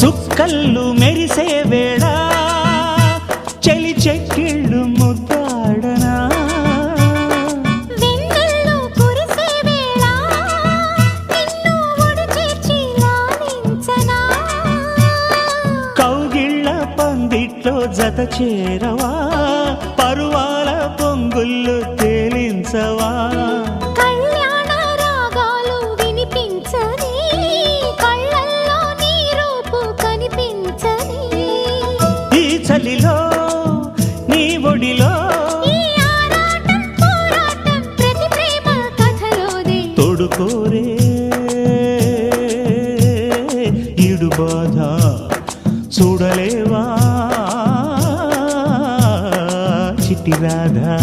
చుక్కళ్ళు మెరిసే వేళ చలి చెక్కిళ్ళు ముద్దాడనా వెన్నెల్లో కురిసే వేళ నిన్ను ఒడి చేర్చి లాలించనా కౌగిళ్ళ పందిట్లో జత చేరవా పరువాల పొంగుళ్ళు తేలించవా కళ్యాణ రాగాలు వినిపించని కళ్ళల్లో నీ రూపు కనిపించని ఈ చలిలో నీ ఒడిలో ఈ ఆరాటం పోరాటం ప్రతి ప్రేమ కథలోదే తోడుకోరే ఈడు బాధ చూడలేవా చిట్టి రాధా